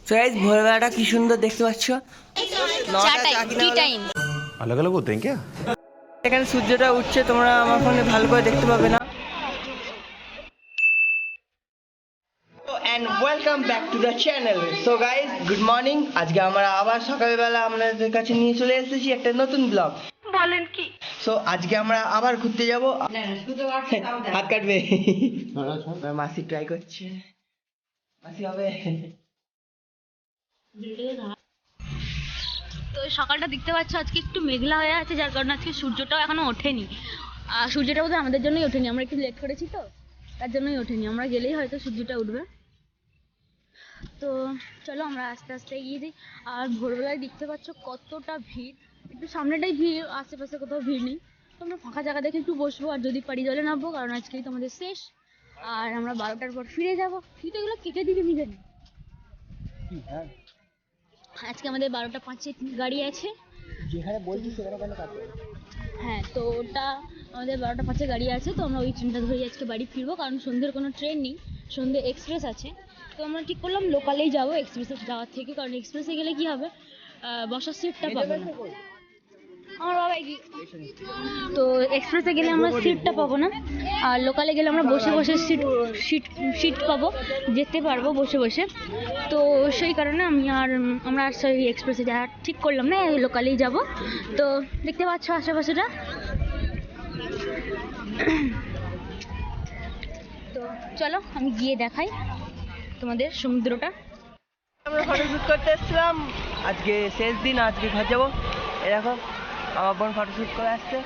তো গাইস ভোরবেলাটা কি সুন্দর দেখতে পাচ্ছ। अलग अलग होते हैं क्या? এখানে সূর্যটা উঠছে, তোমরা আমার ফোনে ভালো করে দেখতে পাবে না। And welcome back to the channel. So guys good morning. আজকে আমরা আবার সকালবেলা আপনাদের কাছে নিয়ে চলে এসেছি একটা নতুন ব্লগ। বলেন কি? সো আজকে আমরা আবার ঘুরতে যাব। হাত কাটবে। মাসি ট্রাই করছে, মাসি হবে। তো সকালটা দেখতে পাচ্ছ আজকে একটু মেঘলা হয়ে আছে, যার কারণে আজকে সূর্যটাও এখনো ওঠেনি। আর সূর্যটা বোধহয় আমাদের জন্যই ওঠেনি, আমরা একটু লেট করেছি তো তার জন্যই ওঠেনি। আমরা গেলেই হয়তো সূর্যটা উঠবে। তো চলো আমরা আস্তে আস্তে এগিয়ে যাই। আর ভোরবেলায় দেখতে পাচ্ছ কতটা ভিড়, একটু সামনেটাই ভিড়, আশেপাশে কোথাও ভিড় নেই। তো আমরা ফাঁকা জায়গা দেখে একটু বসবো, আর যদি পারি জলে নামবো, কারণ আজকেই তো আমাদের শেষ। আর আমরা 12টার পর ফিরে যাবো। কিন্তু এগুলো কেটে দিকে নিয়ে জানি আজকে আমাদের 12:05 গাড়ি আছে, যেখানে বলছি সেখানে কেন কাটবে? হ্যাঁ তো ওটা আমাদের 12:05 গাড়ি আছে। তো আমরা ওই ট্রেনটা ধরেই আজকে বাড়ি ফিরবো, কারণ সন্ধ্যের কোনো ট্রেন নেই, সন্ধ্যে এক্সপ্রেস আছে। তো আমরা ঠিক করলাম লোকালেই যাবো এক্সপ্রেসে যাওয়ার থেকে, কারণ এক্সপ্রেসে গেলে কি হবে, বসার সিটটা পাবো না। আমার বাবা তো এক্সপ্রেসে গেলে আমরা সিটটা পাবো না, আর লোকালে গেলে আমরা বসে বসে সিট পাবো, যেতে পারবো বসে বসে। তো সেই কারণে আমরা আর সেই এক্সপ্রেসে যাওয়া ঠিক করলাম না, লোকালেই যাব। তো দেখতে পাচ্ছ আশেপাশেটা। তো চলো আমি গিয়ে দেখাই তোমাদের সমুদ্রটা। আমরা ফটো শুট করতে এসেছিলাম, আজকে শেষ দিন, আজকে ঘর যাবো। এরকম আমার বোন ফটো শুট করে আসছে।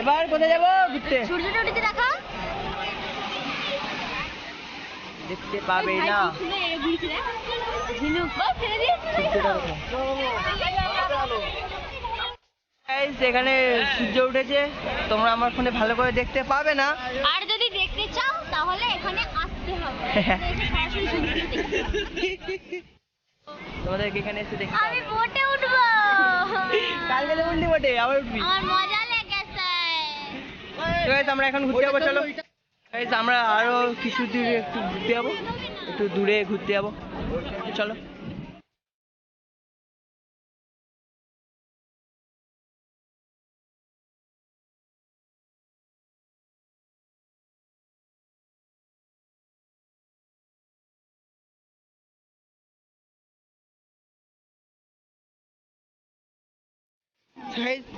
এবার কোথায় যাবো ঘুরতে? সূর্যটা উঠেছে দেখা দেখতে পাবে না। এখানে সূর্য উঠেছে, তোমরা আমার ফোনে ভালো করে দেখতে পাবে না। আর যদি দেখতে চাও তাহলে এখানে আসতে হবে। তোমাদেরকে এখানে এসে দেখতে আমি বোটে উঠবো, কালকে তো উঠলি বটে, আবার উঠবি। আমার মজা লেগেছে। তো guys, আমরা এখন ঘুরতে যাবো, চলো guys, আমরা আরো কিছু দূরে একটু ঘুরতে যাবো, একটু দূরে ঘুরতে যাবো, চলো।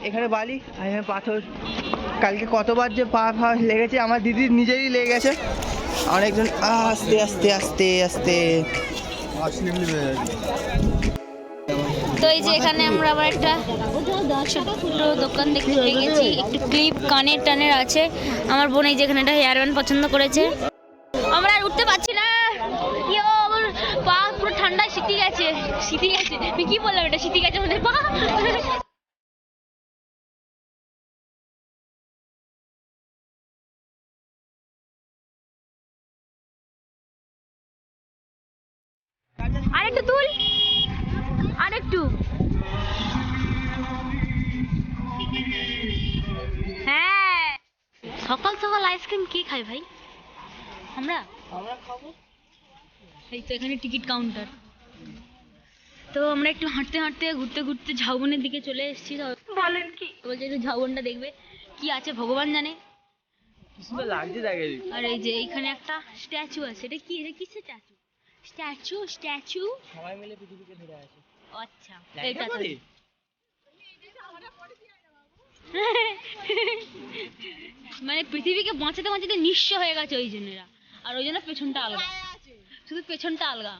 এখানে বালি আর এখানে পাথর। কালকে কতবার যে পা ফা লেগেছে, আমার দিদির নিজেরই লেগে গেছে। অনেকজন আস্তে আস্তে আস্তে আস্তে। তো এই যে এখানে আমরা আবার একটা ছোট্ট দোকান দেখতে পেয়ে গেছি, একটু ক্লিপ কানের টানের আছে। আমার বোন এই যে এখানে একটা হেয়ার ব্যান্ড পছন্দ করেছে। আমরা আর উঠতে পারছি না, আমার পা পুরো ঠান্ডায় শীতে গেছে। আমি কি বললাম, এটা শীতে গেছে আমাদের পা। আরেকটু তুল, আরেকটু। হ্যাঁ, সকাল সকাল আইসক্রিম কে খায় ভাই? আমরা খাবো। এই তো এখানে টিকিট কাউন্টার। তো আমরা একটু হাঁটতে হাঁটতে ঘুরতে ঘুরতে ঝাউবনের দিকে চলে এসেছি। বলেন কি? বলছে একটু ঝাউবনটা দেখবে, কি আছে ভগবান জানে। লাগছে জায়গায়। আর এই যে এইখানে একটা স্ট্যাচু আছে, এটা কি, এটা কিসের স্ট্যাচু? সবাই মিলে পৃথিবীকে ধরে আছে। আচ্ছা এটা তো মানে পৃথিবীকে বাঁচাতে বাঁচাতে নিঃস্ব হয়ে গেছে ওই জন্যরা, আর ওই জন্য পেছনটা আলগা, শুধু পেছনটা আলগা।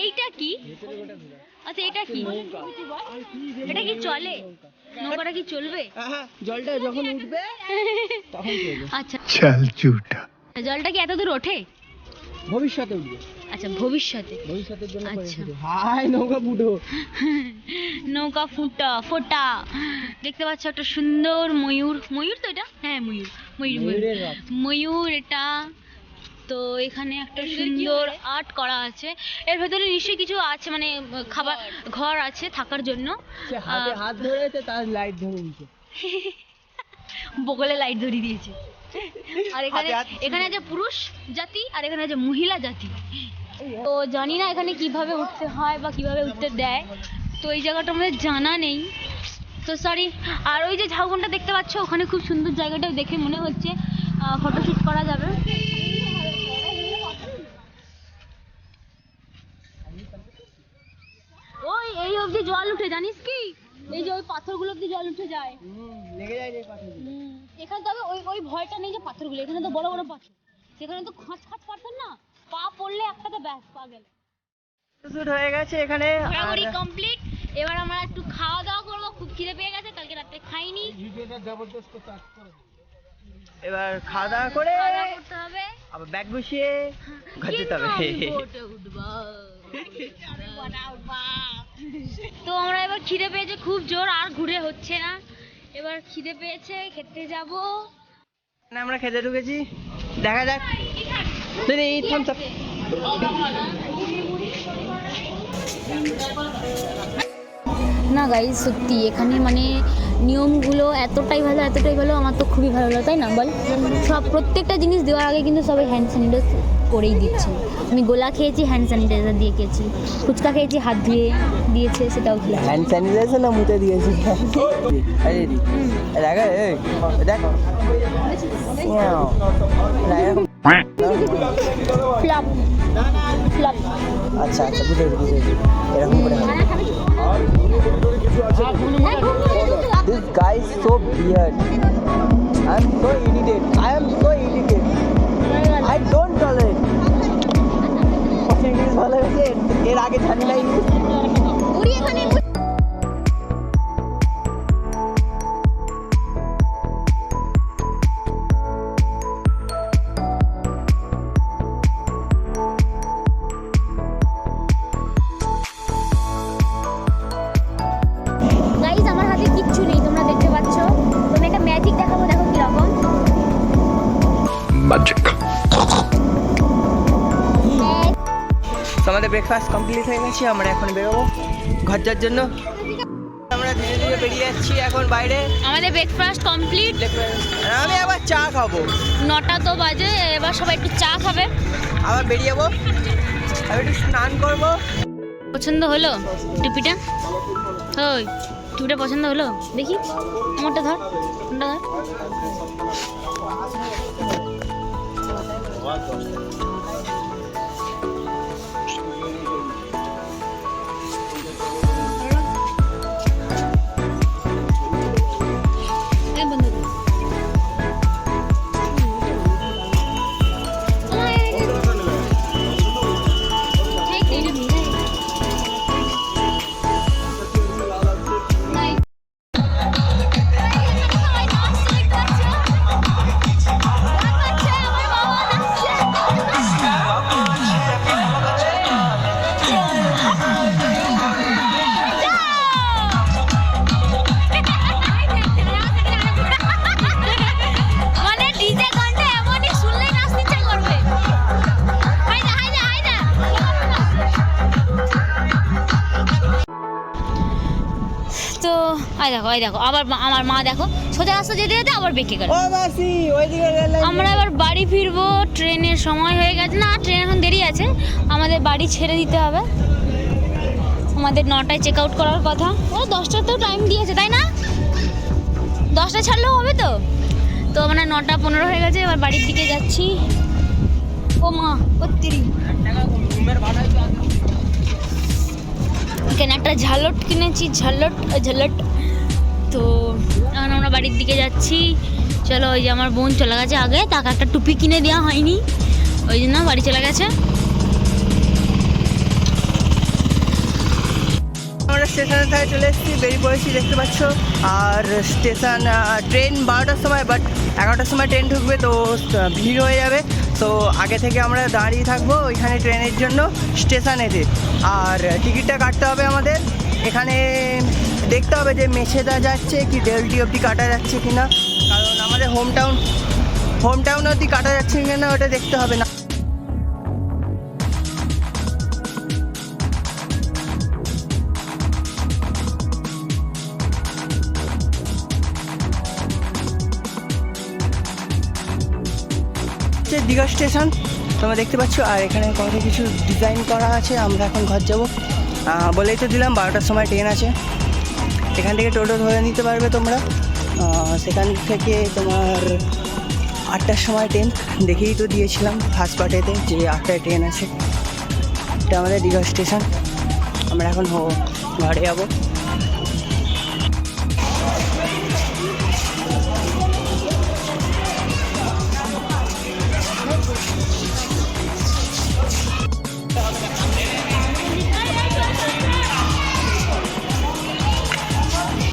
এইটা কি? আচ্ছা এটা কি? এটা কি চলে? নৌকাটা কি চলবে? জলটা যখন উঠবে তখন চলবে। আচ্ছা चल झूठा। জলটা কি এত দূর ওঠে? ভবিষ্যতে উঠবে। আচ্ছা ভবিষ্যতের জন্য আচ্ছা। হাই নৌকা ফুটো। নৌকা ফোটা দেখতে পাচ্ছ, একটা সুন্দর ময়ূর তো এটা, হ্যাঁ ময়ূর এটা। তো এখানে একটা সুন্দর আর্ট করা আছে, এর ভেতরে নিশ্চয়ই কিছু আছে, মানে খাবার ঘর আছে থাকার জন্য। হাত ধরেছে, তার লাইট ধরে দিয়েছে। বগলে লাইট ধরিয়ে দিয়েছে। আর এখানে আছে পুরুষ জাতি আর এখানে আছে মহিলা জাতি। তো জানি না এখানে কিভাবে উঠতে হয় বা কিভাবে উঠতে দেয়, তো এই জায়গাটা আমাদের জানা নেই, তো সরি। আর ওই যে ঝাউবনটা দেখতে পাচ্ছ, ওখানে খুব সুন্দর জায়গাটা দেখে মনে হচ্ছে ফটোশুট করা যাবে। ওই এই অবধি জল উঠে, জানিস কি? এই যে ওই পাথরগুলো অবধি জল উঠে যায়, লেগে যায় রে পাথরগুলো। এখানে তবে ওই ভয়টা নেই যে পাথরগুলো, এখানে তো বড় বড় পাথর, সেখানে তো খাঁচ খাঁচ পাথর না, পা পড়লে একটাতে ব্যাস পা গেল। শুট হয়ে গেছে এখানে, ঘোরাঘুরি কমপ্লিট। এবার আমরা একটু খাওয়া দাওয়া করবো, খুব খিদে পেয়ে গেছে, কালকে রাতে খাইনি। এবার খাওয়া দাওয়া করে করতে হবে, আবার ব্যাগ গুছিয়ে ঘর যেতে হবে। তো আমরা এবার খিদে পেয়েছে খুব জোর, আর ঘুরে হচ্ছে না, এবার খিদে পেয়েছে, খেতে যাব। আমরা খেতে ঢুকেছি, দেখা যাক। Thums up. না গাইজ, সত্যি এখানে মানে নিয়মগুলো এতটাই ভালো, আমার তো খুবই ভালো লাগে, তাই না বল? সব প্রত্যেকটা জিনিস দেওয়ার আগে কিন্তু সবাই হ্যান্ড স্যানিটাইজার করেই দিচ্ছে। আমি গোলা খেয়েছি, হ্যান্ড স্যানিটাইজার দিয়ে খেয়েছি, ফুচকা খেয়েছি, হাত ধুয়ে দিয়েছে, সেটাও খেয়েছি। হ্যান্ড স্যানিটাইজার না মুতে দিয়েছি। Flop flop. আচ্ছা আচ্ছা, বুঝেছি এরকম করে। This guy is so weird. I am so irritated. I don't tolerate. English ভালো হয়েছে, এর আগে জানি নাই। গাইজ আমার হাতে কিচ্ছু নেই, তোমরা দেখতে পাচ্ছ। তুমি একটা ম্যাজিক দেখাবো, দেখো কিরকম। আমাদের ব্রেকফাস্ট কমপ্লিট হয়ে গেছে, আমরা এখন বেরোবো ঘর যাওয়ার জন্য। আমরা ধীরে ধীরে বেরিয়ে যাচ্ছি এখন বাইরে। আমাদের ব্রেকফাস্ট কমপ্লিট, আমি আবার চা খাবো। 9টা তো বাজে, এবার সবাই একটু চা খাবে, আবার বেরিয়ে যাবো, আমি একটু স্নান করবো। পছন্দ হলো টুপিটা? ওই টুপিটা পছন্দ হলো? দেখি আমারটা ধর, কোনটা ধর। ওই দেখো আবার আমার মা দেখো সোজা রাস্তা যেতে যেতে আবার বেঁকে গেল। আমরা এবার বাড়ি ফিরবো, ট্রেনের সময় হয়ে গেছে। না, ট্রেন এখন দেরি আছে, আমাদের বাড়ি ছেড়ে দিতে হবে। আমাদের 9টায় চেক আউট করার কথা, ও 10টাতেও টাইম দিয়েছে, তাই না? 10টা ছাড়লেও হবে তো। তো মানে 9:15 হয়ে গেছে, এবার বাড়ির দিকে যাচ্ছি। ও মা, এখানে একটা ঝালট কিনেছি, ঝালট। তো এখন আমরা বাড়ির দিকে যাচ্ছি। চলো, ওই যে আমার বোন চলে গেছে আগে, তাকে একটা টুপি কিনে দেওয়া হয়নি, ওই জন্য বাড়ি চলে গেছে। আমরা স্টেশনের ধারে চলে এসেছি, বেরিয়ে পড়েছি দেখতে পাচ্ছ। আর স্টেশন ট্রেন 12টার সময়, বাট 11টার সময় ট্রেন ঢুকবে, তো ভিড় হয়ে যাবে। তো আগে থেকে আমরা দাঁড়িয়ে থাকবো ওইখানে ট্রেনের জন্য স্টেশনেতে। আর টিকিটটা কাটতে হবে আমাদের, এখানে দেখতে হবে যে মেছেদা যাচ্ছে কি ডেলটি অবধি কাটা যাচ্ছে কি না, কারণ আমাদের হোম টাউন অবধি কাটা যাচ্ছে কি না ওটা দেখতে হবে না। হচ্ছে দীঘা স্টেশন, তোমরা দেখতে পাচ্ছ। আর এখানে কত কিছু ডিজাইন করা আছে। আমরা এখন ঘর যাব, বলেই তো দিলাম 12টার সময় ট্রেন আছে। এখান থেকে টোটো ধরে নিতে পারবে তোমরা। সেখান থেকে তোমার 8টার সময় ট্রেন, দেখেই তো দিয়েছিলাম ফার্স্ট পার্টেতে যে 8টায় ট্রেন আছে। এটা আমাদের দীঘা স্টেশন। আমরা এখন ঘরে যাবো।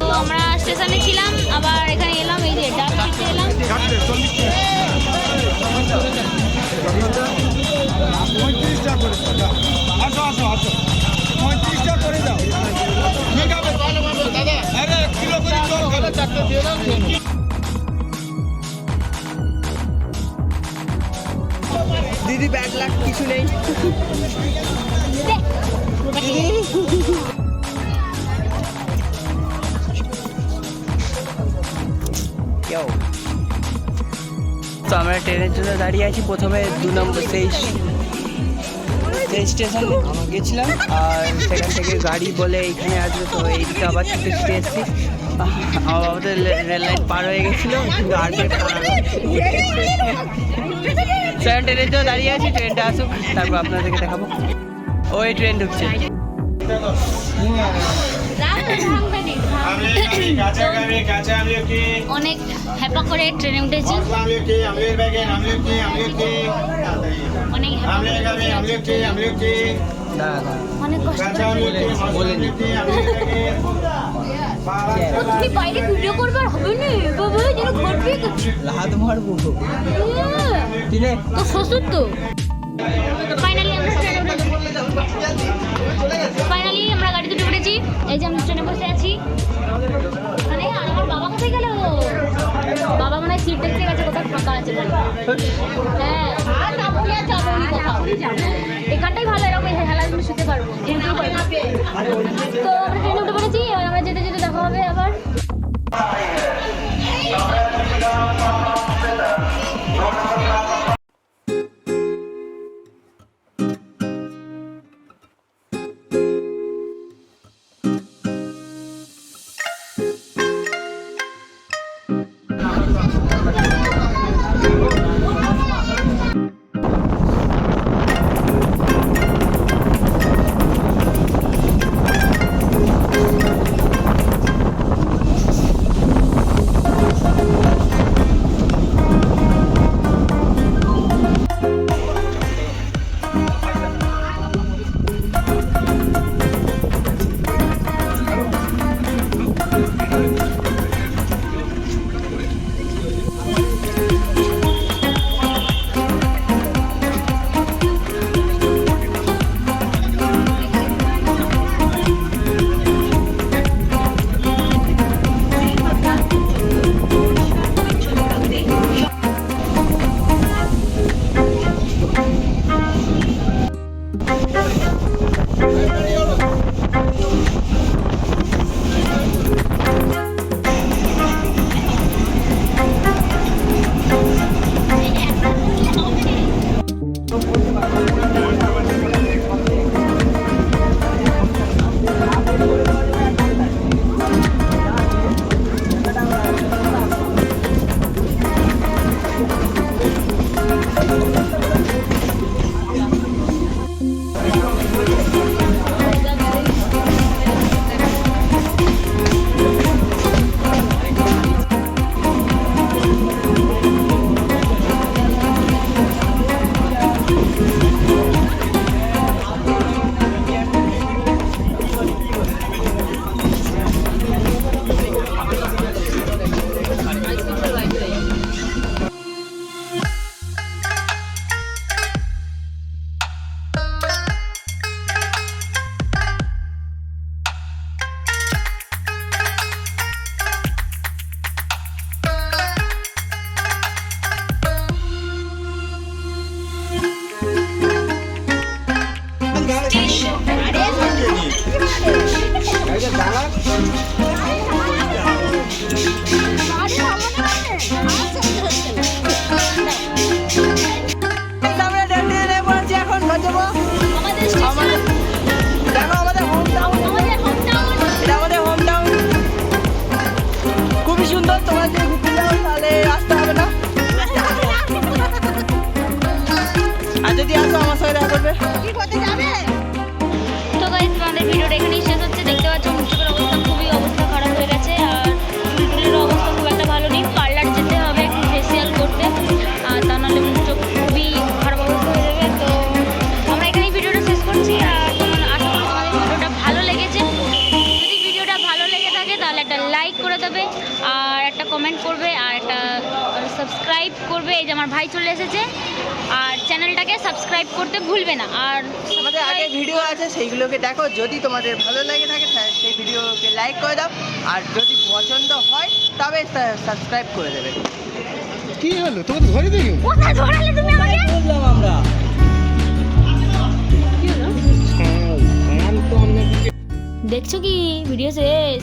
তো আমরা স্টেশনে ছিলাম, আবার এখানে এলাম, এই যে ডাক দিতে এলাম। দিদি ব্যাড লাক কিছু নেই। তো আমরা ট্রেনের জন্য দাঁড়িয়ে আছি। প্রথমে 2 নম্বর সেই স্টেশন গেছিলাম, আর সেখান থেকে গাড়ি বলে এইখানে আসবে। তো এইদিকে আবার ছুটে ছুটে এসেছি। আমাদের রেল লাইন পার হয়ে গেছিলো, কিন্তু আর ট্রেনের জন্য দাঁড়িয়ে আছি। ট্রেনটা আসুক, তারপর আপনাদেরকে দেখাবো। ওই ট্রেন ঢুকছে। অনেক হ্যাপা করে ট্রেনে উঠেছি, অনেক অনেক কষ্ট করে। তুমি বাইরে ভিডিও করবার হবে না বাবা, যেন ঘটবে লাহাত মারবো তো শ্বশুর তো। ফাইনালি আমরা গাড়িতে উঠে পড়েছি। এই যে আমরা ট্রেনে বসে আছি। মানে আর আমার বাবা কোথায় গেল? বাবা মনে হয় সিট দেখতে গেছে, কোথাও ফাঁকা আছে। হ্যাঁ, এখানটাই ভালো, এরকম হেলার জন্য শুতে পারবো। তো আমরা ট্রেনে উঠে পড়েছি, এবার আমরা যেতে যেতে দেখা হবে আবার। যদি আসো আমার সঙ্গে দেখা করবে। তো গাইস আমাদের ভিডিওটা এখানেই শেষ হচ্ছে। দেখতে পাচ্ছ মুখের অবস্থা খুবই অবস্থা খারাপ হয়ে গেছে, আর চুলটুলেরও অবস্থা খুব একটা ভালো নেই। পার্লার যেতে হবে একটু ফেসিয়াল করতে, আর তা নাহলে মুখ চোখ খুবই খারাপ অবস্থা হয়ে যাবে। তো আমরা এখানেই ভিডিওটা শেষ করছি, আর আশা করি তোমাদের ভিডিওটা ভালো লেগেছে। যদি ভিডিওটা ভালো লেগে থাকে তাহলে একটা লাইক করে দেবে, আর একটা কমেন্ট করবে, আর একটা সাবস্ক্রাইব করবে। এই যে আমার ভাই চলে এসেছে, আর চ্যানেলটাকে সাবস্ক্রাইব করতে ভুলবে না। আর আমাদের আগে ভিডিও আছে সেইগুলোকে দেখো, যদি তোমাদের ভালো লাগে থাকে তাহলে সেই ভিডিওকে লাইক করে দাও, আর যদি পছন্দ হয় তবে সাবস্ক্রাইব করে দেবে। কি হলো তোমাকে ধরে দিই কোথায় ধরালে তুমি আমাকে? বললাম আমরা দেখছো কি ভিডিও শেষ?